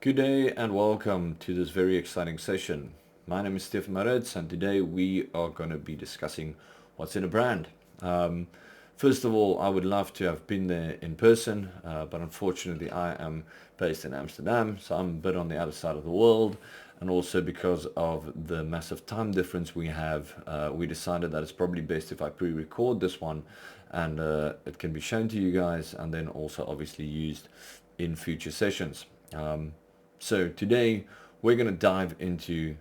Good day and welcome to this very exciting session. My name is Stefan Maritz and today we are going to be discussing what's in a brand. Um, First of all, I would love to have been there in person, but unfortunately I am based in Amsterdam, so I'm a bit on the other side of the world. And also because of the massive time difference we have, we decided that it's probably best if I pre-record this one and it can be shown to you guys and then also obviously used in future sessions. So today we're going to dive into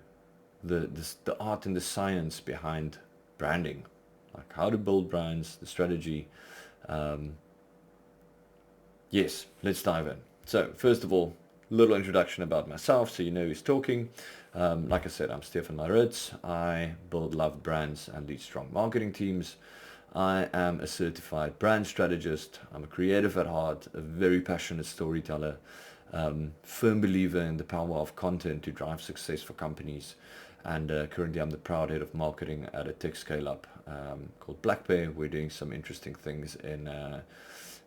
the art and the science behind branding, like how to build brands, the strategy. Um, yes, let's dive in. So first of all, little introduction about myself so you know who's talking. Like I said, I'm Stefan Maritz. I build loved brands and lead strong marketing teams. I am a certified brand strategist. I'm a creative at heart, a very passionate storyteller, firm believer in the power of content to drive success for companies. And currently I'm the proud head of marketing at a tech scale-up called Black Bear. We're doing some interesting things in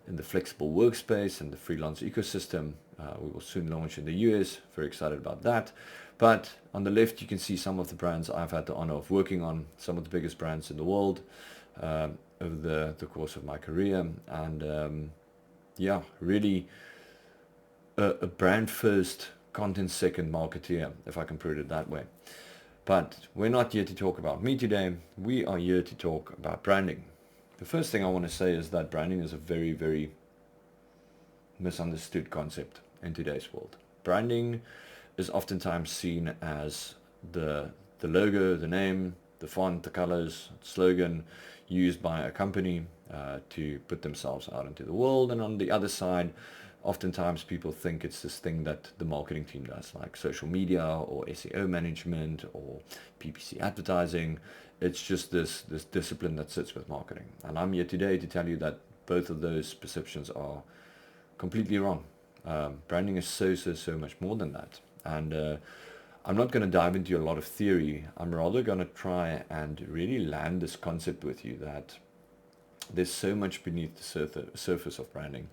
the flexible workspace and the freelance ecosystem. We will soon launch in the US. Very excited about that. But on the left, you can see some of the brands I've had the honor of working on, some of the biggest brands in the world over the course of my career. And yeah, really a brand first, content second marketeer, if I can put it that way. But we're not here to talk about me today. We are here to talk about branding. The first thing I want to say is that branding is a very, very misunderstood concept in today's world. Branding is oftentimes seen as the logo, the name, the font, the colors, slogan used by a company to put themselves out into the world. And on the other side, oftentimes people think it's this thing that the marketing team does, like social media or SEO management or PPC advertising. It's just this discipline that sits with marketing. And I'm here today to tell you that both of those perceptions are completely wrong. Branding is so much more than that. And I'm not going to dive into a lot of theory. I'm rather going to try and really land this concept with you that there's so much beneath the surface of branding.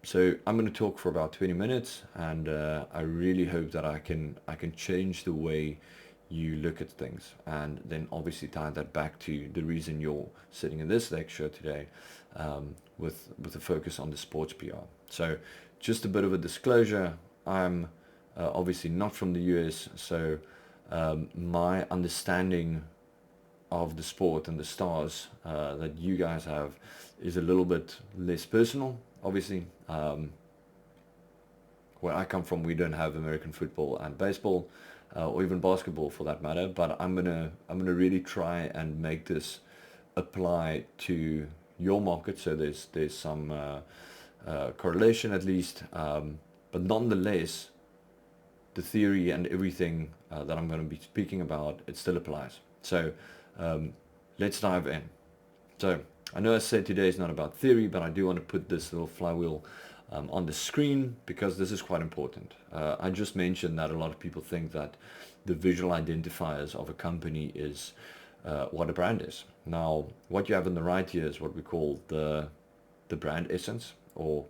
So I'm going to talk for about 20 minutes, and I really hope that I can change the way you look at things, and then obviously tie that back to the reason you're sitting in this lecture today, with a focus on the sports PR. So just a bit of a disclosure, I'm obviously not from the US, so my understanding of the sport and the stars that you guys have is a little bit less personal, obviously. Where I come from, we don't have American football and baseball, or even basketball for that matter. But I'm gonna really try and make this apply to your market. So there's some correlation at least, but nonetheless, the theory and everything that I'm going to be speaking about, it still applies. So let's dive in. So I know I said today is not about theory, but I do want to put this little flywheel on the screen because this is quite important. I just mentioned that a lot of people think that the visual identifiers of a company is what a brand is. Now, what you have on the right here is what we call the brand essence, or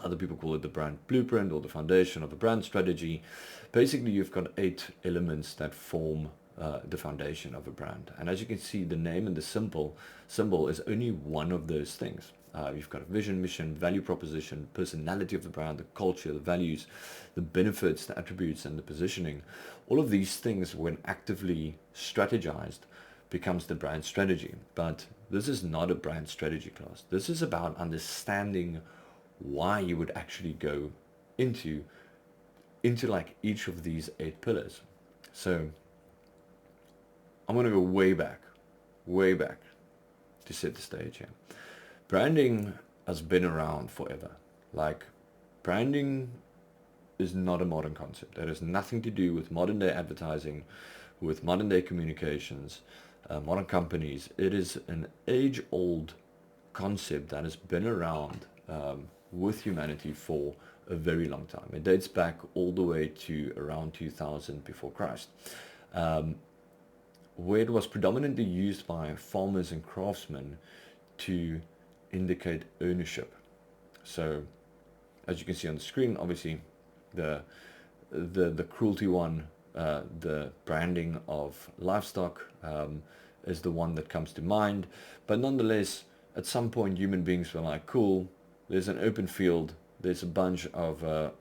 other people call it the brand blueprint or the foundation of a brand strategy. Basically, you've got 8 elements that form the foundation of a brand. And as you can see, the name and the symbol is only one of those things. You've got a vision, mission, value proposition, personality of the brand, the culture, the values, the benefits, the attributes, and the positioning. All of these things, when actively strategized, becomes the brand strategy. But this is not a brand strategy class. This is about understanding why you would actually go into like each of these 8 pillars. So I'm going to go way back to set the stage here. Branding has been around forever. Like, branding is not a modern concept. It has nothing to do with modern day advertising, with modern day communications, modern companies. It is an age-old concept that has been around with humanity for a very long time. It dates back all the way to around 2000 before Christ, where it was predominantly used by farmers and craftsmen to indicate ownership. So as you can see on the screen, obviously The cruelty one, the branding of livestock is the one that comes to mind. But nonetheless, at some point, human beings were like, cool, there's an open field, there's a bunch of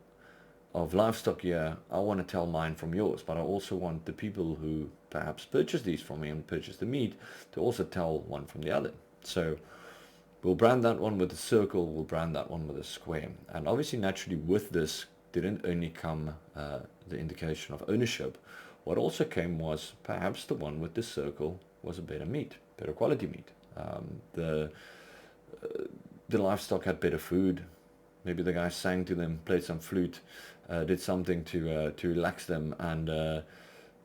livestock here. I want to tell mine from yours, but I also want the people who perhaps purchase these from me and purchase the meat to also tell one from the other. So we'll brand that one with a circle, we'll brand that one with a square. And obviously, naturally, with this didn't only come the indication of ownership. What also came was perhaps the one with the circle was a better meat, better quality meat. The livestock had better food. Maybe the guy sang to them, played some flute, did something to relax them, and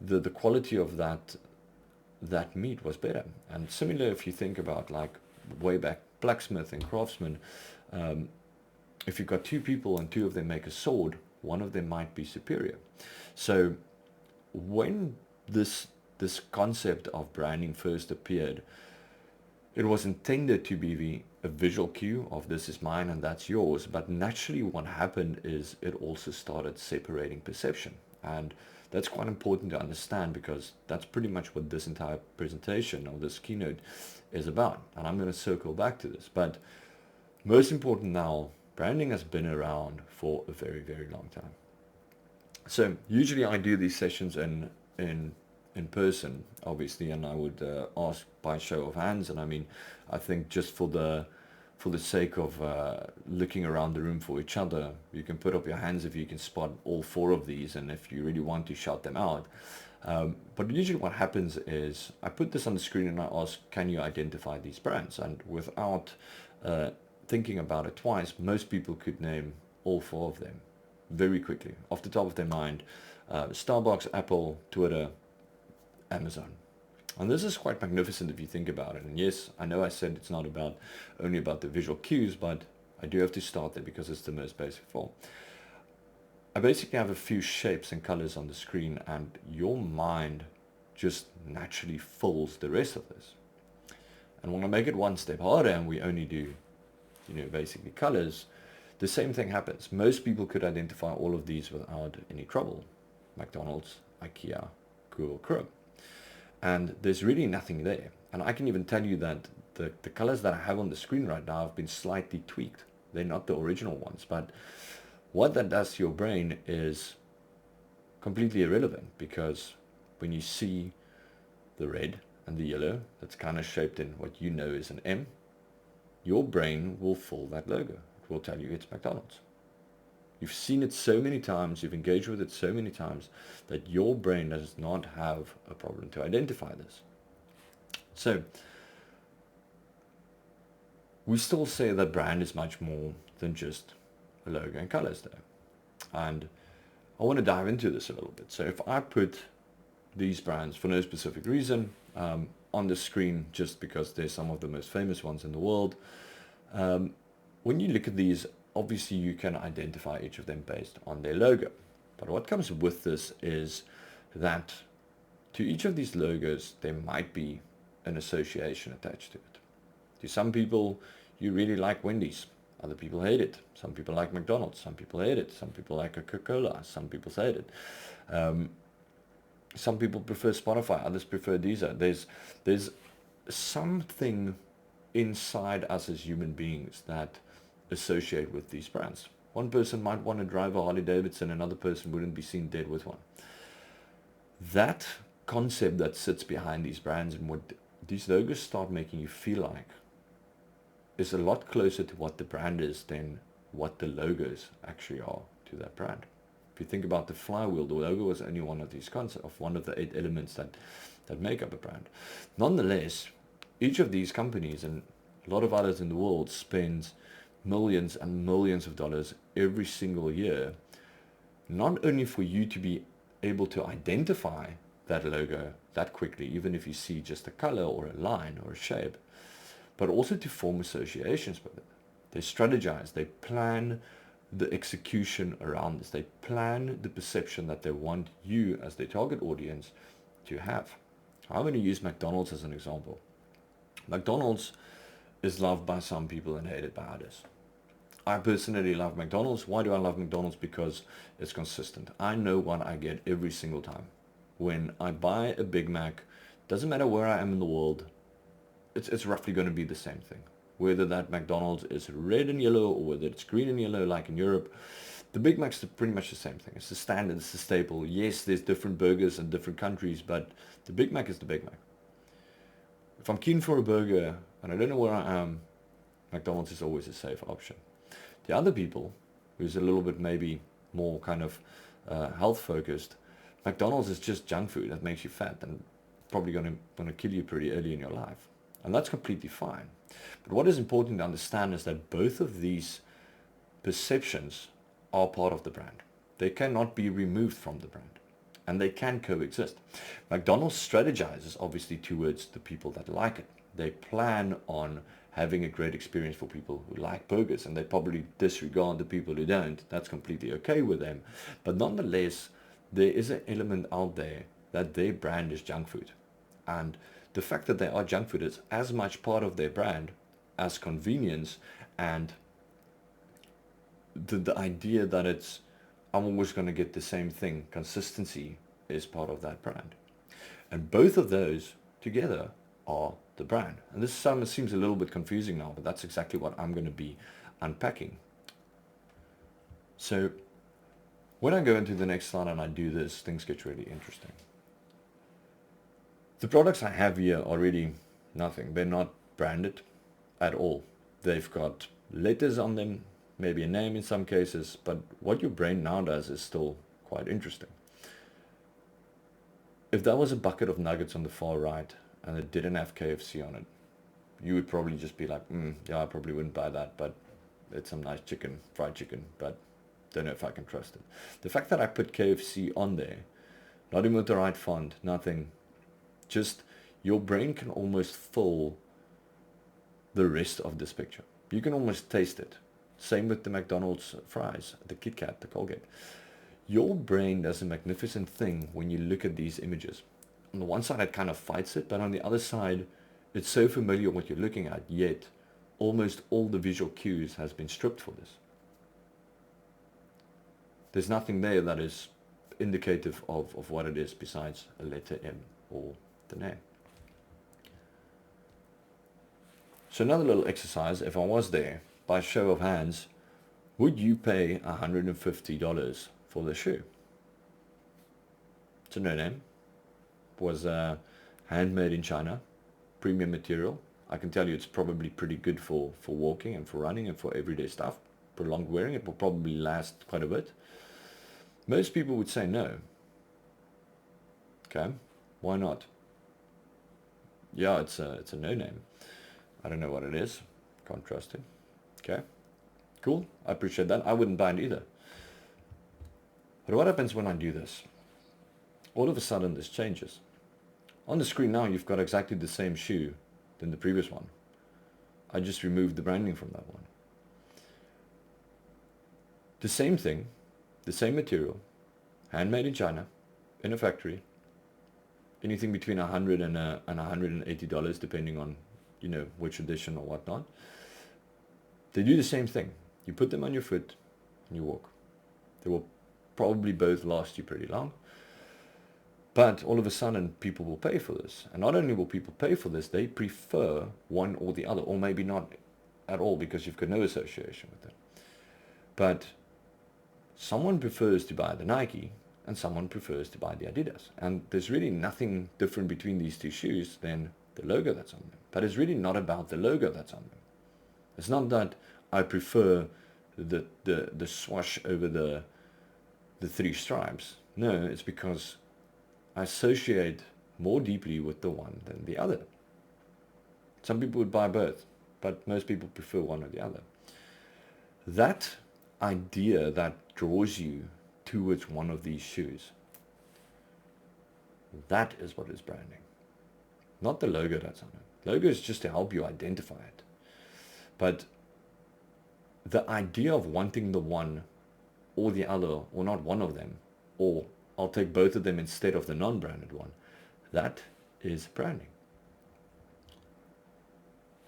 the quality of that meat was better. And similar, if you think about like way back blacksmith and craftsman, if you've got two people and two of them make a sword, one of them might be superior. So when this concept of branding first appeared, it was intended to be a visual cue of this is mine and that's yours. But naturally what happened is it also started separating perception. And that's quite important to understand, because that's pretty much what this entire presentation or this keynote is about. And I'm going to circle back to this. But most important now, branding has been around for a very, very long time. So usually I do these sessions in person, obviously, and I would ask by show of hands. And I mean, I think just for the sake of looking around the room for each other, you can put up your hands if you can spot all four of these, and if you really want to shout them out. But usually what happens is I put this on the screen and I ask, can you identify these brands? And without thinking about it twice, most people could name all four of them very quickly off the top of their mind. Starbucks, Apple, Twitter, Amazon. And this is quite magnificent if you think about it. And yes, I know I said it's not only about the visual cues, but I do have to start there because it's the most basic form. I basically have a few shapes and colors on the screen, and your mind just naturally fills the rest of this. And when I make it one step harder and we only do, basically colors, the same thing happens. Most people could identify all of these without any trouble. McDonald's, IKEA, Google Chrome. And there's really nothing there. And I can even tell you that the colors that I have on the screen right now have been slightly tweaked. They're not the original ones. But what that does to your brain is completely irrelevant, because when you see the red and the yellow that's kind of shaped in what you know is an M, your brain will fill that logo. It will tell you it's McDonald's. You've seen it so many times, you've engaged with it so many times, that your brain does not have a problem to identify this. So we still say that brand is much more than just a logo and colors though. And I want to dive into this a little bit. So if I put these brands, for no specific reason, on the screen, just because they're some of the most famous ones in the world, when you look at these, obviously you can identify each of them based on their logo. But what comes with this is that to each of these logos, there might be an association attached to it. To some people, you really like Wendy's. Other people hate it. Some people like McDonald's. Some people hate it. Some people like Coca-Cola. Some people hate it. Some people prefer Spotify. Others prefer Deezer. There's something inside us as human beings that associate with these brands. One person might want to drive a Harley Davidson, another person wouldn't be seen dead with one. That concept that sits behind these brands and what these logos start making you feel like is a lot closer to what the brand is than what the logos actually are to that brand. If you think about the flywheel, the logo is only one of these concepts, of one of the 8 elements that make up a brand. Nonetheless, each of these companies and a lot of others in the world spends millions and millions of dollars every single year, not only for you to be able to identify that logo that quickly, even if you see just a color or a line or a shape, but also to form associations with it. They strategize, they plan the execution around this, they plan the perception that they want you as their target audience to have. I'm going to use McDonald's as an example. McDonald's is loved by some people and hated by others. I personally love McDonald's. Why do I love McDonald's? Because it's consistent. I know what I get every single time. When I buy a Big Mac, doesn't matter where I am in the world, it's roughly going to be the same thing. Whether that McDonald's is red and yellow or whether it's green and yellow like in Europe, the Big Mac's pretty much the same thing. It's the standard, it's the staple. Yes, there's different burgers in different countries, but the Big Mac is the Big Mac. If I'm keen for a burger and I don't know where I am, McDonald's is always a safe option. The other people, who's a little bit maybe more kind of health focused, McDonald's is just junk food that makes you fat and probably going to kill you pretty early in your life. And that's completely fine. But what is important to understand is that both of these perceptions are part of the brand. They cannot be removed from the brand. And they can coexist. McDonald's strategizes obviously towards the people that like it. They plan on having a great experience for people who like burgers, and they probably disregard the people who don't. That's completely okay with them. But nonetheless, there is an element out there that their brand is junk food. And the fact that they are junk food is as much part of their brand as convenience, and the idea that I'm always going to get the same thing. Consistency is part of that brand. And both of those together are the brand. And this seems a little bit confusing now, but that's exactly what I'm going to be unpacking. So when I go into the next slide and I do this, things get really interesting. The products I have here are really nothing. They're not branded at all. They've got letters on them, maybe a name in some cases, but what your brain now does is still quite interesting. If that was a bucket of nuggets on the far right and it didn't have KFC on it, you would probably just be like, yeah, I probably wouldn't buy that, but it's some nice chicken, fried chicken, but don't know if I can trust it. The fact that I put KFC on there, not even with the right font, nothing, just your brain can almost fill the rest of this picture. You can almost taste it. Same with the McDonald's fries, the Kit Kat, the Colgate. Your brain does a magnificent thing when you look at these images. On the one side, it kind of fights it, but on the other side, it's so familiar what you're looking at, yet almost all the visual cues has been stripped for this. There's nothing there that is indicative of what it is besides a letter M or the name. So another little exercise, if I was there, by show of hands, would you pay $150 for the shoe? It's a no-name. Was handmade in China, premium material. I can tell you it's probably pretty good for walking and for running and for everyday stuff. Prolonged wearing, it will probably last quite a bit. Most people would say no. Okay, why not? Yeah, it's a no-name. I don't know what it is. Can't trust it. Okay, cool. I appreciate that. I wouldn't buy it either. But what happens when I do this? All of a sudden this changes. On the screen now you've got exactly the same shoe than the previous one. I just removed the branding from that one. The same thing, the same material, handmade in China, in a factory, anything between $100 and $180 depending on, you know, which edition or whatnot. They do the same thing. You put them on your foot and you walk. They will probably both last you pretty long. But all of a sudden people will pay for this. And not only will people pay for this, they prefer one or the other, or maybe not at all because you've got no association with it. But someone prefers to buy the Nike and someone prefers to buy the Adidas. And there's really nothing different between these two shoes than the logo that's on them. But it's really not about the logo that's on them. It's not that I prefer the swoosh over the three stripes. No, it's because I associate more deeply with the one than the other. Some people would buy both, but most people prefer one or the other. That idea that draws you towards one of these shoes, that is what is branding. Not the logo that's on it. Logo is just to help you identify it. But the idea of wanting the one or the other, or not one of them, or I'll take both of them instead of the non-branded one, that is branding.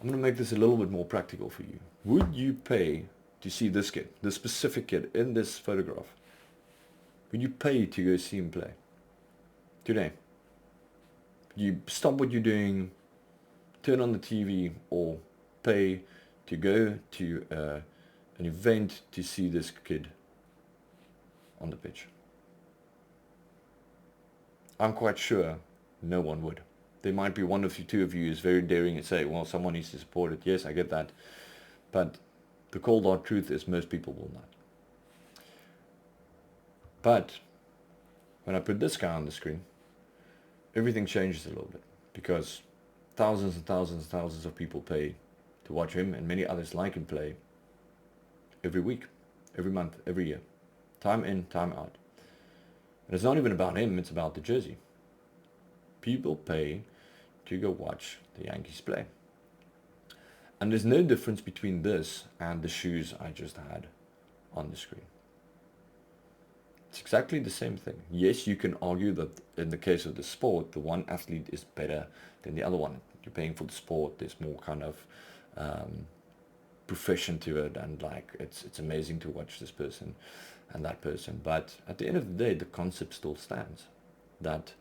I'm going to make this a little bit more practical for you. Would you pay to see this kid, this specific kid in this photograph? Would you pay to go see him play today? You stop what you're doing, turn on the TV, or pay to go to an event to see this kid on the pitch? I'm quite sure no one would. There might be one of you, two of you is very daring and say, well, someone needs to support it. Yes, I get that. But the cold hard truth is most people will not. But when I put this guy on the screen, everything changes a little bit, because thousands and thousands and thousands of people pay to watch him and many others like him play every week, every month, every year, time in, time out. And it's not even about him, it's about the jersey. People pay to go watch the Yankees play. And there's no difference between this and the shoes I just had on the screen. It's exactly the same thing. Yes, you can argue that in the case of the sport, the one athlete is better than the other one. You're paying for the sport, there's more kind of profession to it, and like it's amazing to watch this person and that person. But at the end of the day, the concept still stands, that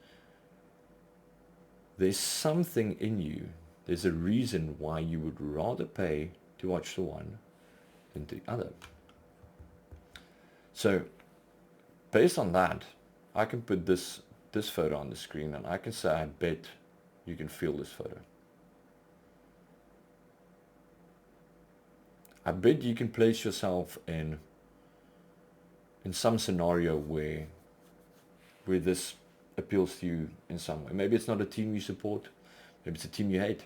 there's something in you, there's a reason why you would rather pay to watch the one than the other. So based on that, I can put this photo on the screen, and I can say, I bet you can feel this photo. I bet you can place yourself in some scenario where this appeals to you in some way. Maybe it's not a team you support, maybe it's a team you hate,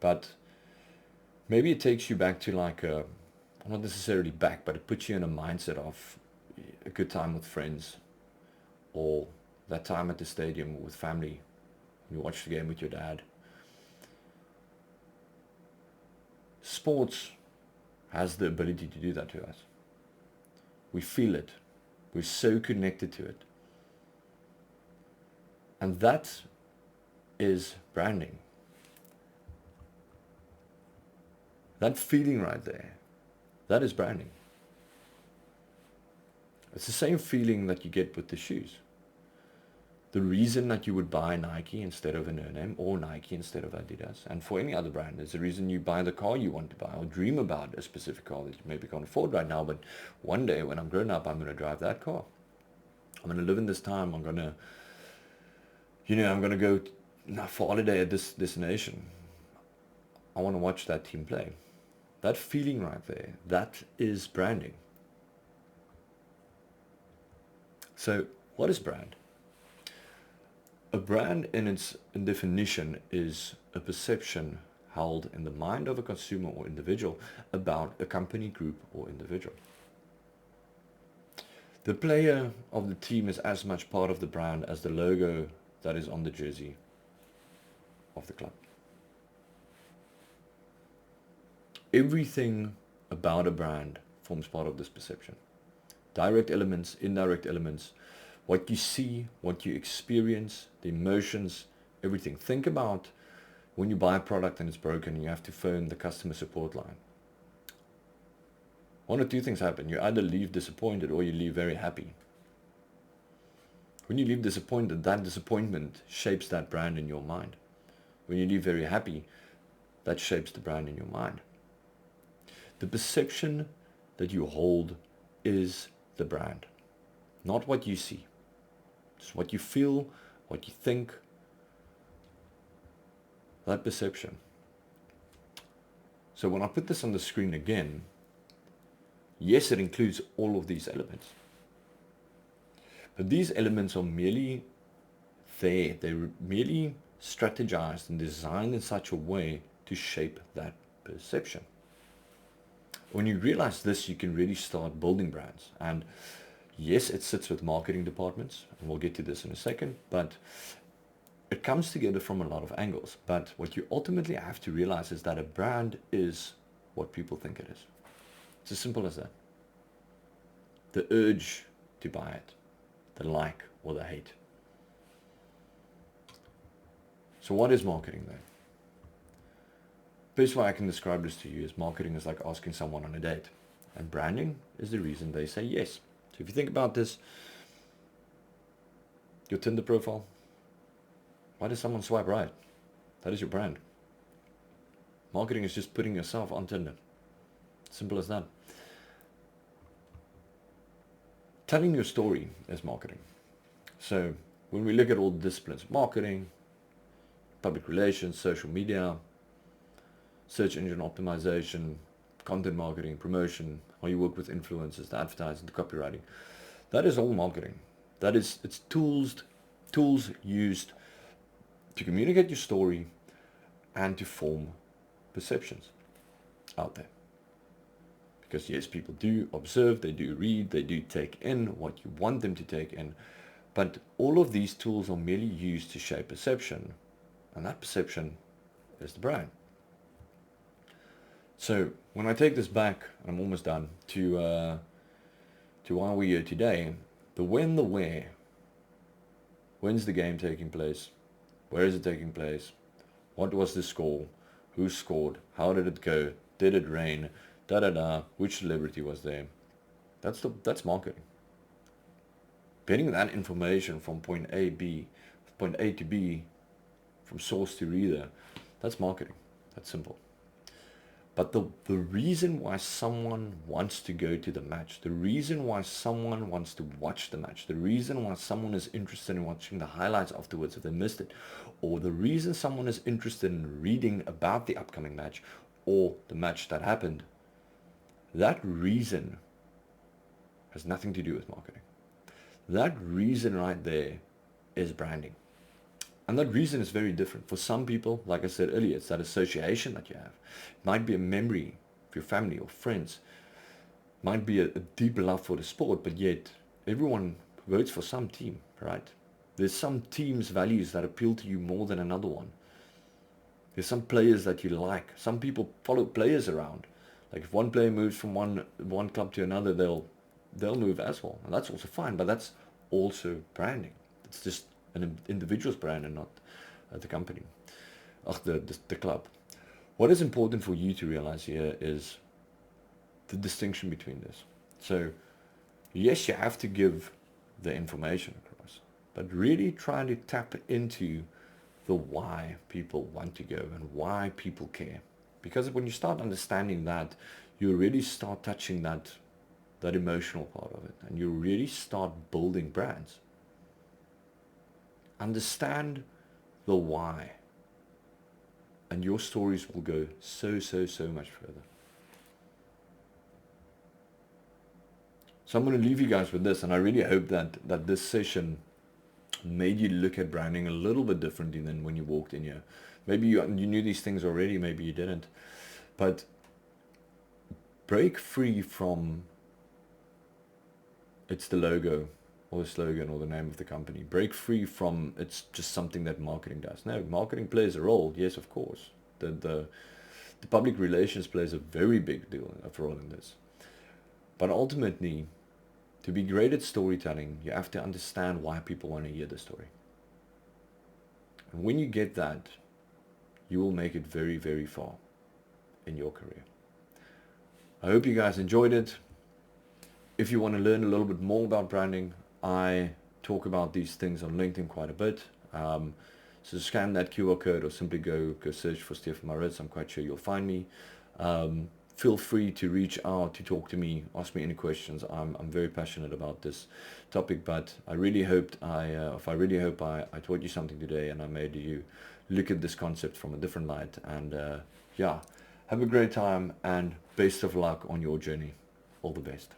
but maybe it takes you back to like not necessarily back, but it puts you in a mindset of a good time with friends, or that time at the stadium with family, you watch the game with your dad. Sports has the ability to do that to us. We feel it. We're so connected to it. And that is branding. That feeling right there, that is branding. It's the same feeling that you get with the shoes. The reason that you would buy Nike instead of a no-name, or Nike instead of Adidas, and for any other brand, is the reason you buy the car you want to buy, or dream about a specific car that you maybe can't afford right now, but one day when I'm grown up, I'm going to drive that car. I'm going to live in this time. I'm going to, I'm going to go for holiday at this destination. I want to watch that team play. That feeling right there, that is branding. So what is brand? A brand in its definition is a perception held in the mind of a consumer or individual about a company, group, or individual. The player of the team is as much part of the brand as the logo that is on the jersey of the club. Everything about a brand forms part of this perception. Direct elements, indirect elements, what you see, what you experience, the emotions, everything. Think about when you buy a product and it's broken and you have to phone the customer support line. One or two things happen. You either leave disappointed or you leave very happy. When you leave disappointed, that disappointment shapes that brand in your mind. When you leave very happy, that shapes the brand in your mind. The perception that you hold is the brand, not what you see. It's what you feel, what you think, that perception. So when I put this on the screen again, yes, it includes all of these elements. But these elements are merely there. They're merely strategized and designed in such a way to shape that perception. When you realize this, you can really start building brands. And yes, it sits with marketing departments, and we'll get to this in a second, but it comes together from a lot of angles. But what you ultimately have to realize is that a brand is what people think it is. It's as simple as that. The urge to buy it, the like or the hate. So what is marketing then? best way I can describe this to you is marketing is like asking someone on a date, and branding is the reason they say yes. So if you think about this, your Tinder profile, why does someone swipe right? That is your brand. Marketing is just putting yourself on Tinder. Simple as that. Telling your story is marketing. So when we look at all the disciplines, marketing, public relations, social media, search engine optimization, content marketing, promotion, how you work with influencers, the advertising, the copywriting, that is all marketing. It's tools used to communicate your story and to form perceptions out there. Because yes, people do observe, they do read, they do take in what you want them to take in, but all of these tools are merely used to shape perception, and that perception is the brand. So when I take this back, and I'm almost done, to why we're here today, the when, the where. When's the game taking place? Where is it taking place? What was the score? Who scored? How did it go? Did it rain? Which celebrity was there? That's marketing. Getting that information from point A to B, from source to reader, that's marketing. That's simple. But the reason why someone wants to go to the match, the reason why someone wants to watch the match, the reason why someone is interested in watching the highlights afterwards if they missed it, or the reason someone is interested in reading about the upcoming match or the match that happened, that reason has nothing to do with marketing. That reason right there is branding. And that reason is very different. For some people, like I said earlier, it's that association that you have. It might be a memory of your family or friends. It might be a deep love for the sport, but yet everyone votes for some team, right? There's some team's values that appeal to you more than another one. There's some players that you like. Some people follow players around. Like if one player moves from one club to another, they'll move as well. And that's also fine, but that's also branding. It's just an individual's brand and not the company, the club. What is important for you to realize here is the distinction between this. So yes, you have to give the information across, but really try to tap into the why people want to go and why people care. Because when you start understanding that, you really start touching that emotional part of it, and you really start building brands. Understand the why, and your stories will go so much further. So I'm going to leave you guys with this, and I really hope that this session made you look at branding a little bit differently than when you walked in here. Maybe you knew these things already, maybe you didn't, but break free from it's the logo or the slogan or the name of the company. Break free from it's just something that marketing does. No, marketing plays a role, yes, of course. The public relations plays a very big role in this. But ultimately, to be great at storytelling, you have to understand why people want to hear the story. And when you get that, you will make it very, very far in your career. I hope you guys enjoyed it. If you want to learn a little bit more about branding, I talk about these things on LinkedIn quite a bit. So scan that QR code or simply go search for Stefan Maritz. I'm quite sure you'll find me. Feel free to reach out, to talk to me, ask me any questions. I'm very passionate about this topic, but I really hope I taught you something today, and I made you look at this concept from a different light. And yeah, have a great time and best of luck on your journey. All the best.